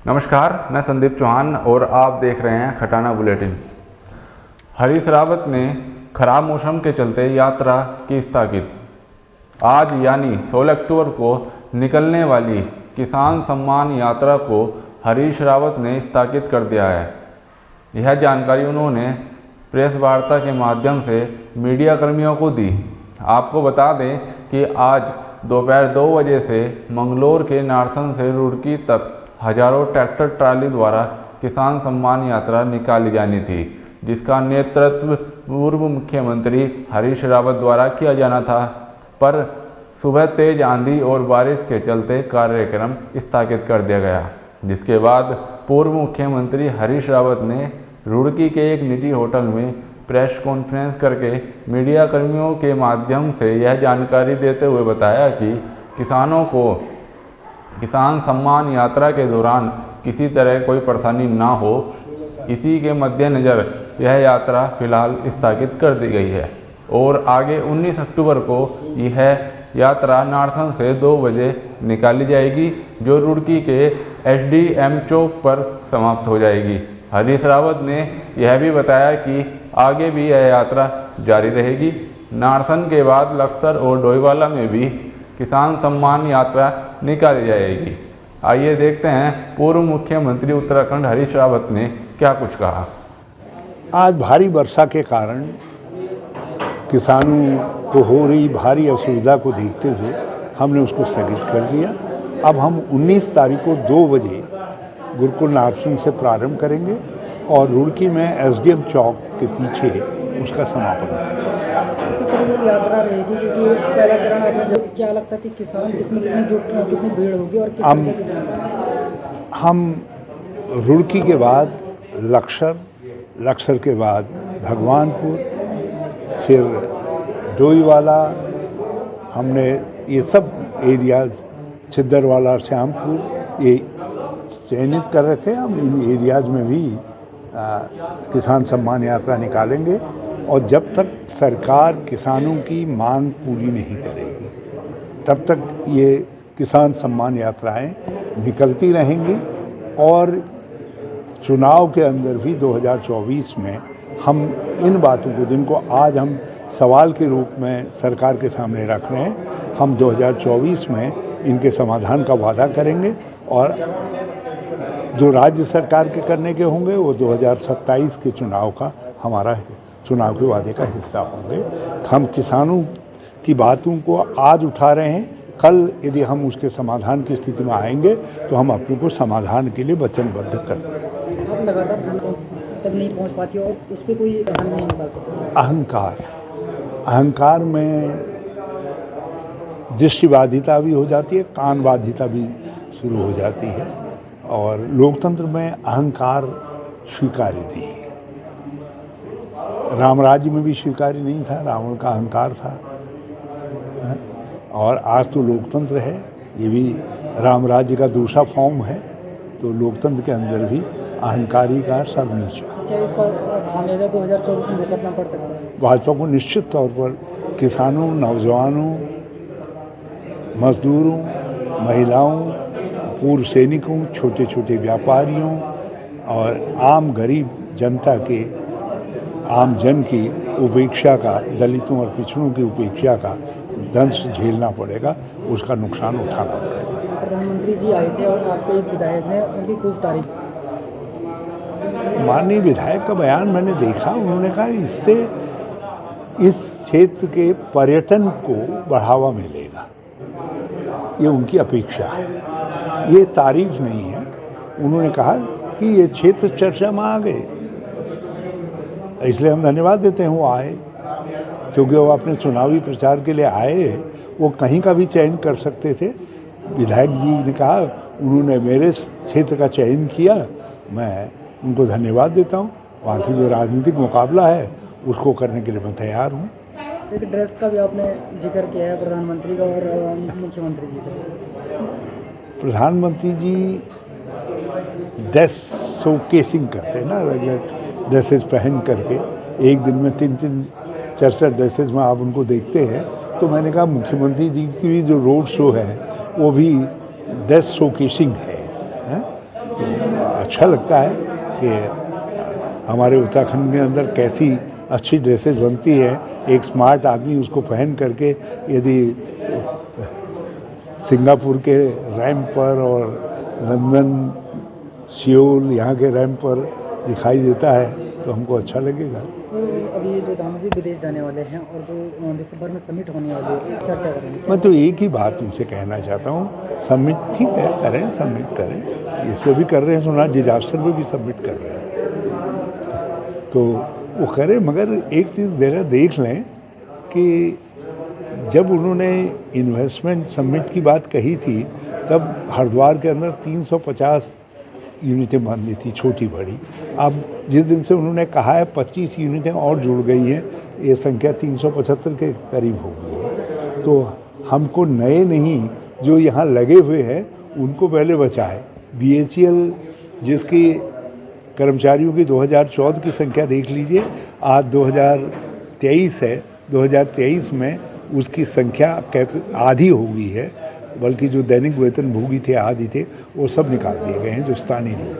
नमस्कार, मैं संदीप चौहान और आप देख रहे हैं खटाना बुलेटिन। हरीश रावत ने खराब मौसम के चलते यात्रा की स्थगित। आज यानी 16 अक्टूबर को निकलने वाली किसान सम्मान यात्रा को हरीश रावत ने स्थगित कर दिया है। यह जानकारी उन्होंने प्रेस वार्ता के माध्यम से मीडिया कर्मियों को दी। आपको बता दें कि आज दोपहर 2 बजे से मंगलोर के नारसन से रुड़की तक हजारों ट्रैक्टर ट्राली द्वारा किसान सम्मान यात्रा निकाली जानी थी, जिसका नेतृत्व पूर्व मुख्यमंत्री हरीश रावत द्वारा किया जाना था, पर सुबह तेज आंधी और बारिश के चलते कार्यक्रम स्थगित कर दिया गया। जिसके बाद पूर्व मुख्यमंत्री हरीश रावत ने रुड़की के एक निजी होटल में प्रेस कॉन्फ्रेंस करके मीडिया कर्मियों के माध्यम से यह जानकारी देते हुए बताया कि किसानों को किसान सम्मान यात्रा के दौरान किसी तरह कोई परेशानी ना हो, इसी के मद्देनज़र यह यात्रा फिलहाल स्थगित कर दी गई है और आगे 19 अक्टूबर को यह यात्रा नारसन से 2 बजे निकाली जाएगी, जो रुड़की के एसडीएम चौक पर समाप्त हो जाएगी। हरीश रावत ने यह भी बताया कि आगे भी यह यात्रा जारी रहेगी। नारसन के बाद लक्सर और डोईवाला में भी किसान सम्मान यात्रा निकाली जाएगी। आइए देखते हैं पूर्व मुख्यमंत्री उत्तराखंड हरीश रावत ने क्या कुछ कहा। आज भारी वर्षा के कारण किसानों को हो रही भारी असुविधा को देखते हुए हमने उसको स्थगित कर दिया। अब हम 19 तारीख को 2 बजे गुरुकुल नारसन से प्रारंभ करेंगे और रुड़की में एसडीएम चौक के पीछे उसका समापन करेंगे। किस तरह की यात्रा रहेगी, क्योंकि पहला चरण आपने जब क्या लगता है कि किसान इसमें कितनी भीड़ होगी और हम रुड़की के बाद लक्सर के बाद भगवानपुर, फिर डोईवाला, हमने ये सब एरियाज़, छिद्दरवाला, श्यामपुर, ये चयनित कर रखे। हम इन एरियाज़ में भी किसान सम्मान यात्रा निकालेंगे और जब तक सरकार किसानों की मांग पूरी नहीं करेगी तब तक ये किसान सम्मान यात्राएं निकलती रहेंगी। और चुनाव के अंदर भी 2024 में हम इन बातों को, जिनको आज हम सवाल के रूप में सरकार के सामने रख रहे हैं, हम 2024 में इनके समाधान का वादा करेंगे और जो राज्य सरकार के करने के होंगे वो 2027 के चुनाव का हमारा चुनाव के वादे का हिस्सा होंगे। हम किसानों की बातों को आज उठा रहे हैं, कल यदि हम उसके समाधान की स्थिति में आएंगे तो हम अपने को समाधान के लिए वचनबद्ध कर देंगे। आप लगातार तक नहीं पहुंच पाती और उस पर कोई हल नहीं निकाल सकते। अहंकार में दृष्टिबाधिता भी हो जाती है, कान बाधिता भी शुरू हो जाती है और लोकतंत्र में अहंकार स्वीकार्य नहीं है। राम राज्य में भी स्वीकार्य नहीं था, रावण का अहंकार था। और आज तो लोकतंत्र है, ये भी राम राज्य का दूसरा फॉर्म है, तो लोकतंत्र के अंदर भी अहंकारी का सब नीचा। क्या इसका खामियाजा 2024 में भुगतना पड़ सकता है? भाजपा को निश्चित तौर पर किसानों, नौजवानों, मजदूरों, महिलाओं, पूर्व सैनिकों, छोटे छोटे व्यापारियों और आम गरीब जनता के, आम जन की उपेक्षा का, दलितों और पिछड़ों की उपेक्षा का दंश झेलना पड़ेगा, उसका नुकसान उठाना पड़ेगा। प्रधानमंत्री जी आए थे और आपके एक विधायक ने उनकी खूब तारीफ। माननीय विधायक का बयान मैंने देखा, उन्होंने कहा इससे इस क्षेत्र के पर्यटन को बढ़ावा मिलेगा, ये उनकी अपेक्षा है, ये तारीफ नहीं है। उन्होंने कहा कि ये क्षेत्र चर्चा में आ गए, इसलिए हम धन्यवाद देते हैं वो आए, क्योंकि वो अपने चुनावी प्रचार के लिए आए, वो कहीं का भी चयन कर सकते थे। विधायक जी ने कहा, उन्होंने मेरे क्षेत्र का चयन किया, मैं उनको धन्यवाद देता हूँ। बाकी जो राजनीतिक मुकाबला है उसको करने के लिए मैं तैयार हूँ। एक ड्रेस का भी आपने जिक्र किया है, प्रधानमंत्री का और मुख्यमंत्री जी का। प्रधानमंत्री जी ड्रेस शोकेसिंग करते हैं ना, रेगुलर ड्रेसेस पहन करके एक दिन में 3-3 64 ड्रेसेस में आप उनको देखते हैं। तो मैंने कहा मुख्यमंत्री जी की जो रोड शो है वो भी ड्रेस शोकेसिंग है, तो अच्छा लगता है कि हमारे उत्तराखंड के अंदर कैसी अच्छी ड्रेसेस बनती है। एक स्मार्ट आदमी उसको पहन करके यदि सिंगापुर के रैंप पर और लंदन, सियोल यहाँ के रैंप पर दिखाई देता है तो हमको अच्छा लगेगा। तो अभी जो धाम जी विदेश जाने वाले हैं और जो दिसंबर में समिट होने वाली है, चर्चा करेंगे। मैं तो एक ही बात उनसे कहना चाहता हूँ, सबमिट ठीक है, करें, सबमिट करें। इस पर भी कर रहे हैं, सुना डिजास्टर में भी सबमिट कर रहे हैं, तो वो करें। मगर एक चीज़ ज़रा देख लें कि जब उन्होंने इन्वेस्टमेंट सबमिट की बात कही थी तब हरिद्वार के अंदर 350 यूनिटें बननी थी, छोटी बड़ी। अब जिस दिन से उन्होंने कहा है 25 यूनिटें और जुड़ गई हैं, ये संख्या 375 के करीब हो गई है। तो हमको नए नहीं, जो यहाँ लगे हुए हैं उनको पहले बचाए। BHEL जिसकी कर्मचारियों की 2014 की संख्या देख लीजिए, आज 2023 है, 2023 में उसकी संख्या आधी हो गई है, बल्कि जो दैनिक वेतन भोगी थे आदि थे वो सब निकाल दिए गए हैं, जो स्थानीय लोग।